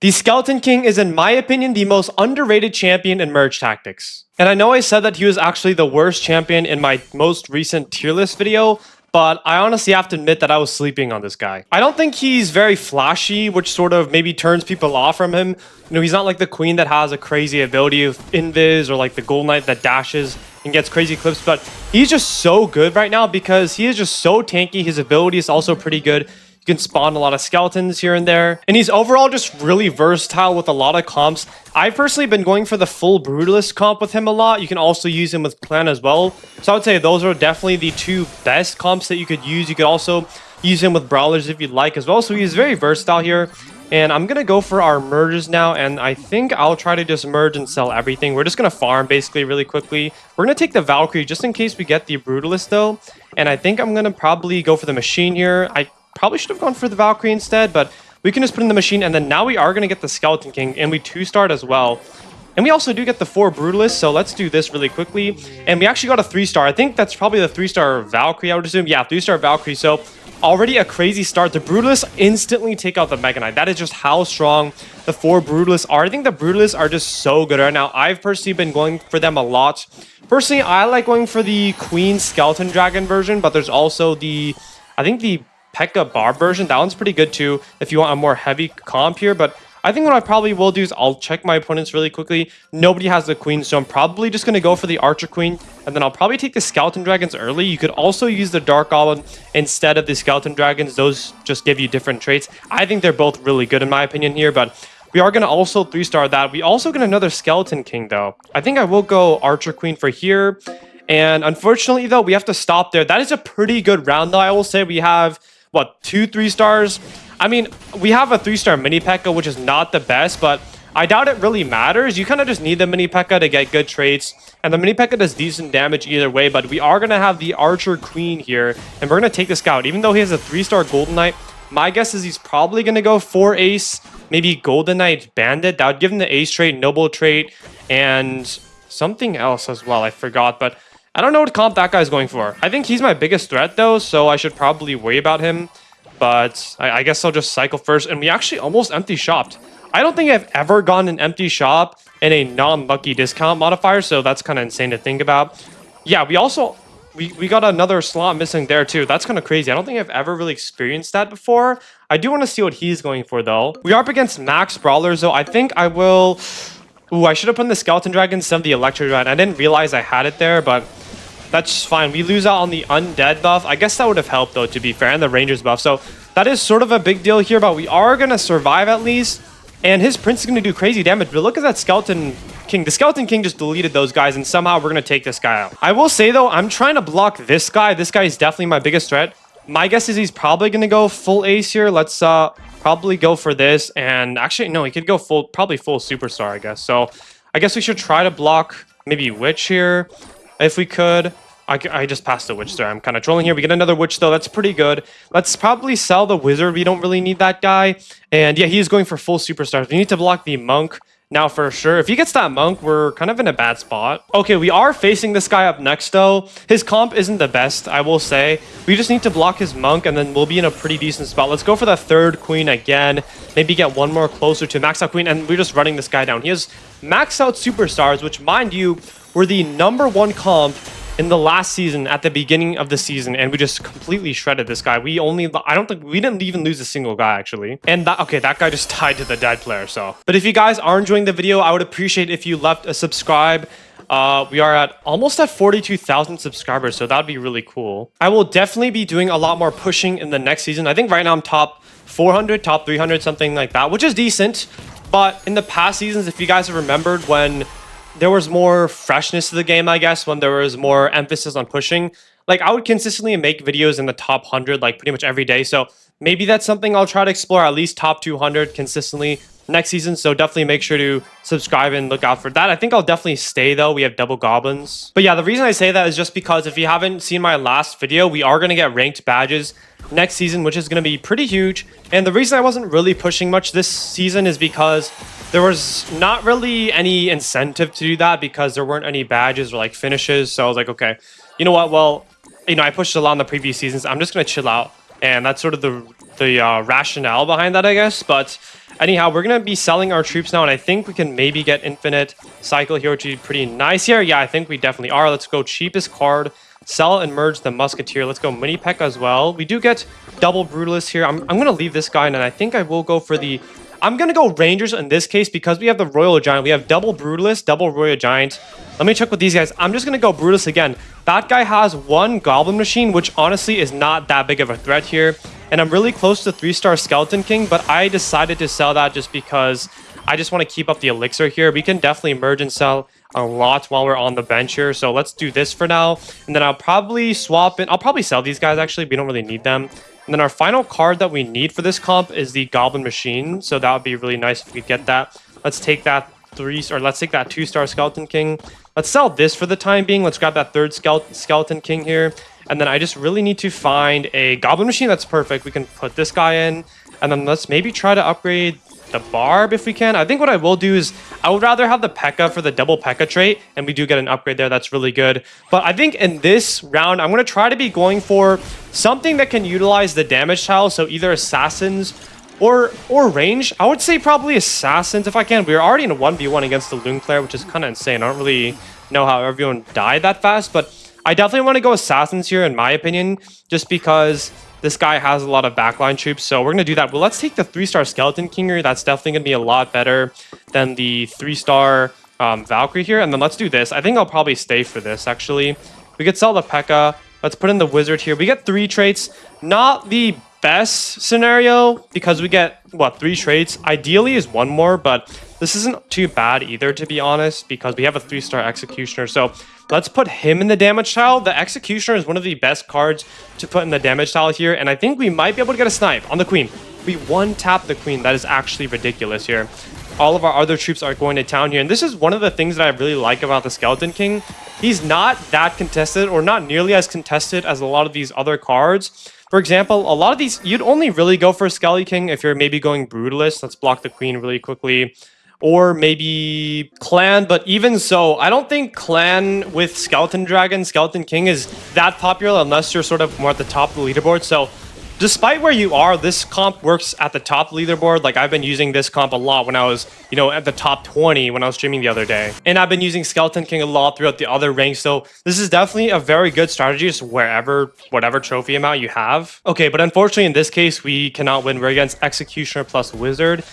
The Skeleton King is, in my opinion, the most underrated champion in Merge Tactics. And I know I said that he was actually the worst champion in my most recent tier list video, but I honestly have to admit that I was sleeping on this guy. I don't think he's very flashy, which sort of maybe turns people off from him. You know, he's not like the Queen that has a crazy ability of invis, or like the Gold Knight that dashes and gets crazy clips, but he's just so good right now because he is just so tanky. His ability is also pretty good. You can spawn a lot of skeletons here and there. And he's overall just really versatile with a lot of comps. I've personally been going for the full Brutalist comp with him a lot. You can also use him with Clan as well. So I would say those are definitely the two best comps that you could use. You could also use him with Brawlers if you'd like as well. So he's very versatile here. And I'm going to go for our merges now. And I think I'll try to just merge and sell everything. We're just going to farm basically really quickly. We're going to take the Valkyrie just in case we get the Brutalist though. And I think I'm going to probably go for the Machine here. I probably should have gone for the Valkyrie instead, but we can just put in the Machine, and then now we are going to get the Skeleton King, and we 2-starred as well. And we also do get the 4 Brutalists, so let's do this really quickly. And we actually got a 3-star. I think that's probably the 3-star Valkyrie, I would assume. Yeah, 3-star Valkyrie, so already a crazy start. The Brutalists instantly take out the Mega Knight. That is just how strong the 4 Brutalists are. I think the Brutalists are just so good right now. I've personally been going for them a lot. Personally, I like going for the Queen Skeleton Dragon version, but there's also the, I think the P.E.K.K.A. Barb version. That one's pretty good too if you want a more heavy comp here, but I think what I probably will do is I'll check my opponents really quickly. Nobody has the Queen, so I'm probably just going to go for the Archer Queen, and then I'll probably take the Skeleton Dragons early. You could also use the Dark Goblin instead of the Skeleton Dragons. Those just give you different traits. I think they're both really good in my opinion here, but we are going to also 3-star that. We also get another Skeleton King though. I think I will go Archer Queen for here, and unfortunately though, we have to stop there. That is a pretty good round though. I will say we have, what, 2 3-stars? I mean, we have a 3-star mini P.E.K.K.A, which is not the best, but I doubt it really matters. You kind of just need the mini P.E.K.K.A to get good traits, and the mini P.E.K.K.A does decent damage either way, but we are going to have the Archer Queen here, and we're going to take the Scout. Even though he has a 3-star Golden Knight, my guess is he's probably going to go 4 Ace, maybe Golden Knight Bandit. That would give him the Ace trait, Noble trait, and something else as well. I forgot, but I don't know what comp that guy's going for. I think he's my biggest threat though, so I should probably worry about him. But I guess I'll just cycle first. And we actually almost empty shopped. I don't think I've ever gone an empty shop in a non-lucky discount modifier, so that's kind of insane to think about. Yeah, we also, we got another slot missing there too. That's kind of crazy. I don't think I've ever really experienced that before. I do want to see what he's going for though. We are up against max brawlers though. I think I will... Ooh, I should have put in the Skeleton Dragon instead of the Electro Dragon. I didn't realize I had it there, but that's fine. We lose out on the Undead buff. I guess that would have helped though, to be fair, and the Rangers buff. So that is sort of a big deal here, but we are going to survive at least. And his Prince is going to do crazy damage. But look at that Skeleton King. The Skeleton King just deleted those guys, and somehow we're going to take this guy out. I will say though, I'm trying to block this guy. This guy is definitely my biggest threat. My guess is he's probably going to go full Ace here. Let's probably go for this. And actually, no, he could go probably full Superstar, I guess. So I guess we should try to block maybe Witch here if we could. I just passed the Witch there. I'm kind of trolling here. We get another Witch, though. That's pretty good. Let's probably sell the Wizard. We don't really need that guy. And yeah, he is going for full Superstars. We need to block the Monk now for sure. If he gets that Monk, we're kind of in a bad spot. Okay, we are facing this guy up next, though. His comp isn't the best, I will say. We just need to block his Monk, and then we'll be in a pretty decent spot. Let's go for the 3rd Queen again. Maybe get one more closer to max out Queen, and we're just running this guy down. He has max out Superstars, which, mind you, were the #1 comp in the last season at the beginning of the season, and we just completely shredded this guy. We didn't even lose a single guy actually. And that guy just tied to the dead player. So, but if you guys are enjoying the video, I would appreciate if you left a subscribe. We are almost at 42,000 subscribers, so that'd be really cool. I will definitely be doing a lot more pushing in the next season. I think right now I'm top 400, top 300, something like that, which is decent. But in the past seasons, if you guys have remembered when there was more freshness to the game, I guess, when there was more emphasis on pushing, like I would consistently make videos in the top 100 like pretty much every day. So maybe that's something I'll try to explore, at least top 200 consistently next season. So definitely make sure to subscribe and look out for that. I think I'll definitely stay though. We have double goblins. But yeah, the reason I say that is just because if you haven't seen my last video, we are going to get ranked badges next season, which is going to be pretty huge. And the reason I wasn't really pushing much this season is because there was not really any incentive to do that because there weren't any badges or like finishes. So I was like, okay, you know what? Well, you know, I pushed a lot in the previous seasons. I'm just going to chill out. And that's sort of the rationale behind that, I guess. But Anyhow, we're going to be selling our troops now, and I think we can maybe get Infinite Cycle here, which would be pretty nice here. Yeah, I think we definitely are. Let's go cheapest card. Sell and merge the Musketeer. Let's go Mini P.E.K.K.A as well. We do get double Brutalist here. I'm going to leave this guy, and I think I will go for the... I'm going to go Rangers in this case because we have the Royal Giant. We have double Brutalist, double Royal Giant. Let me check with these guys. I'm just going to go Brutalist again. That guy has one Goblin Machine, which honestly is not that big of a threat here. And I'm really close to 3-star Skeleton King, but I decided to sell that just because I just want to keep up the elixir here. We can definitely merge and sell a lot while we're on the bench here. So let's do this for now. And then I'll probably swap in. I'll probably sell these guys, actually. We don't really need them. And then our final card that we need for this comp is the Goblin Machine. So that would be really nice if we could get that. Let's take that let's take that 2-star Skeleton King. Let's sell this for the time being. Let's grab that 3rd Skeleton King here. And then I just really need to find a Goblin Machine that's perfect. We can put this guy in. And then let's maybe try to upgrade the Barb if we can. I think what I will do is I would rather have the P.E.K.K.A for the double P.E.K.K.A trait. And we do get an upgrade there. That's really good. But I think in this round, I'm going to try to be going for something that can utilize the damage tile. So either Assassins or range. I would say probably Assassins if I can. We're already in a 1v1 against the Loon Player, which is kind of insane. I don't really know how everyone died that fast. But I definitely want to go Assassins here, in my opinion, just because this guy has a lot of backline troops. So we're going to do that. Well, let's take the 3-star Skeleton King here. That's definitely going to be a lot better than the 3-star Valkyrie here. And then let's do this. I think I'll probably stay for this, actually. We could sell the P.E.K.K.A. Let's put in the Wizard here. We get 3 traits. Not the best scenario because we get, what, 3 traits. Ideally is 1 more, but this isn't too bad either, to be honest, because we have a 3-star Executioner. So let's put him in the damage tile. The Executioner is one of the best cards to put in the damage tile here, and I think we might be able to get a snipe on the Queen. We 1-tap the Queen. That is actually ridiculous here. All of our other troops are going to town here, and this is one of the things that I really like about the Skeleton King. He's not that contested, or not nearly as contested as a lot of these other cards. For example, a lot of these, you'd only really go for Skelly King if you're maybe going Brutalist. Let's block the Queen really quickly. Or maybe Clan, but even so, I don't think Clan with Skeleton Dragon, Skeleton King is that popular unless you're sort of more at the top of the leaderboard. So despite where you are, this comp works at the top leaderboard. Like, I've been using this comp a lot when I was, you know, at the top 20 when I was streaming the other day. And I've been using Skeleton King a lot throughout the other ranks. So this is definitely a very good strategy, just whatever trophy amount you have. Okay, but unfortunately in this case, we cannot win. We're against Executioner plus Wizard.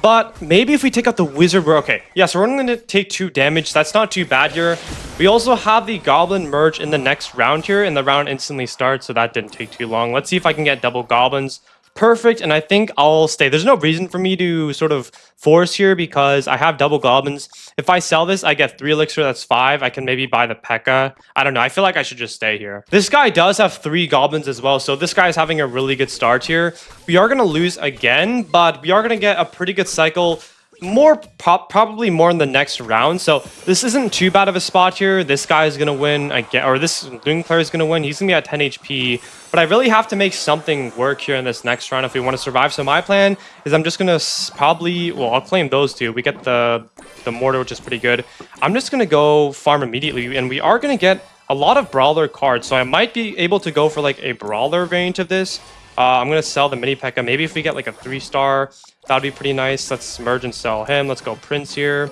But maybe if we take out the Wizard, we're okay. Yeah, so we're only going to take 2 damage. That's not too bad here. We also have the Goblin merge in the next round here, and the round instantly starts, so that didn't take too long. Let's see if I can get double Goblins. Perfect, and I think I'll stay. There's no reason for me to sort of force here because I have double Goblins. If I sell this, I get 3 elixir, that's 5. I can maybe buy the P.E.K.K.A. I don't know, I feel like I should just stay here. This guy does have 3 Goblins as well, so this guy is having a really good start here. We are going to lose again, but we are going to get a pretty good cycle. Probably more in the next round. So this isn't too bad of a spot here. This guy is going to win again, or this Loon Player is going to win. He's going to be at 10 HP. But I really have to make something work here in this next round if we want to survive. So my plan is I'm just going to probably, well, I'll claim those 2. We get the Mortar, which is pretty good. I'm just going to go farm immediately, and we are going to get a lot of Brawler cards. So I might be able to go for like a Brawler variant of this. I'm going to sell the Mini P.E.K.K.A. Maybe if we get like a 3-star, that would be pretty nice. Let's merge and sell him. Let's go Prince here.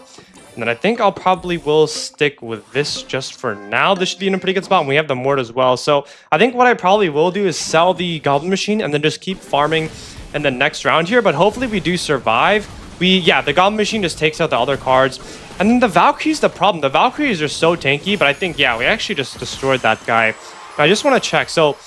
And then I think I'll probably will stick with this just for now. This should be in a pretty good spot. And we have the Mort as well. So I think what I probably will do is sell the Goblin Machine and then just keep farming in the next round here. But hopefully we do survive. Yeah, the Goblin Machine just takes out the other cards. And then the Valkyrie's the problem. The Valkyries are so tanky, but I think, yeah, we actually just destroyed that guy. I just want to check. So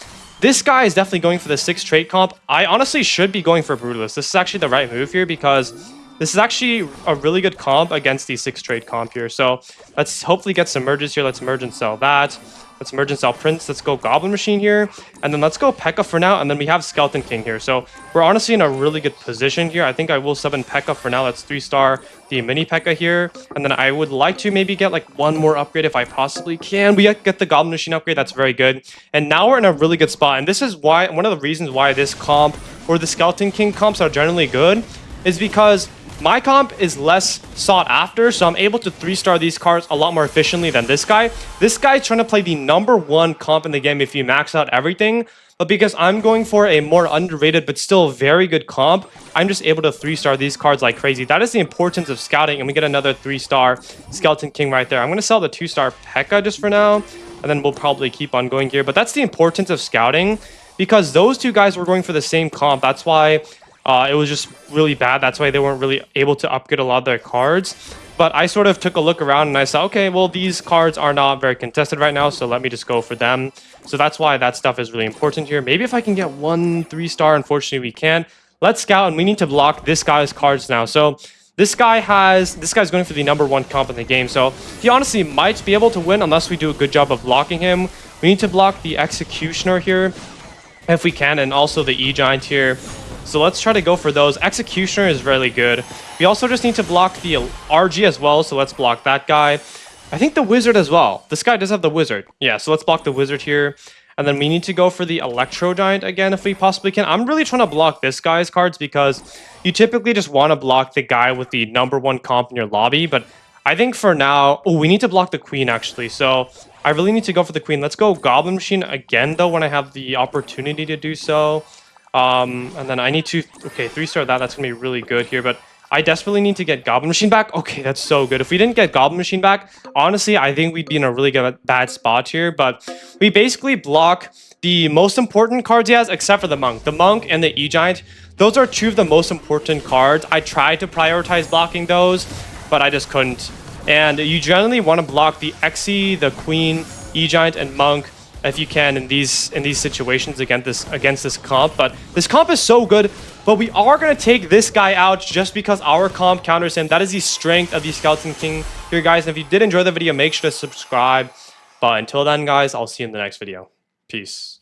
this guy is definitely going for the 6 trait comp. I honestly should be going for Brutalist. This is actually the right move here because this is actually a really good comp against the 6 trait comp here. So let's hopefully get some merges here. Let's merge and sell that. Let's merge and sell Prince. Let's go Goblin Machine here. And then let's go P.E.K.K.A for now. And then we have Skeleton King here. So we're honestly in a really good position here. I think I will summon P.E.K.K.A for now. Let's 3-star the Mini P.E.K.K.A here. And then I would like to maybe get like 1 more upgrade if I possibly can. We get the Goblin Machine upgrade. That's very good. And now we're in a really good spot. And this is why, one of the reasons why this comp or the Skeleton King comps are generally good is because my comp is less sought after, so I'm able to 3-star these cards a lot more efficiently than this guy. This guy's trying to play the #1 comp in the game if you max out everything. but because I'm going for a more underrated but still very good comp, I'm just able to 3-star these cards like crazy. That is the importance of scouting, and we get another 3-star Skeleton King right there. I'm going to sell the 2-star P.E.K.K.A just for now, and then we'll probably keep on going here. But that's the importance of scouting, because those two guys were going for the same comp. That's why it was just really bad. That's why they weren't really able to upgrade a lot of their cards. But I sort of took a look around and I said, okay, well, these cards are not very contested right now, so let me just go for them. So that's why that stuff is really important here. Maybe if I can get 1 3-star, unfortunately we can't. Let's scout, and we need to block this guy's cards now. So this guy's going for the #1 comp in the game, so he honestly might be able to win unless we do a good job of blocking him. We need to block the Executioner here if we can, and also the E-Giant here. So let's try to go for those. Executioner is really good. We also just need to block the RG as well, so let's block that guy. I think the Wizard as well. This guy does have the Wizard. Yeah, so let's block the Wizard here. And then we need to go for the Electro Giant again if we possibly can. I'm really trying to block this guy's cards because you typically just want to block the guy with the #1 comp in your lobby. But I think for now... Oh, we need to block the Queen actually. So I really need to go for the Queen. Let's go Goblin Machine again though when I have the opportunity to do so. And then I need to... Okay, 3-star that. That's going to be really good here. But I desperately need to get Goblin Machine back. Okay, that's so good. If we didn't get Goblin Machine back, honestly, I think we'd be in a really bad spot here. But we basically block the most important cards he has, except for the Monk. The Monk and the E-Giant, those are two of the most important cards. I tried to prioritize blocking those, but I just couldn't. And you generally want to block the Exy, the Queen, E-Giant, and Monk if you can in these situations against this comp. But this comp is so good, but we are going to take this guy out just because our comp counters him. That is the strength of the Skeleton King here, guys. And if you did enjoy the video, make sure to subscribe. But until then, guys, I'll see you in the next video. Peace.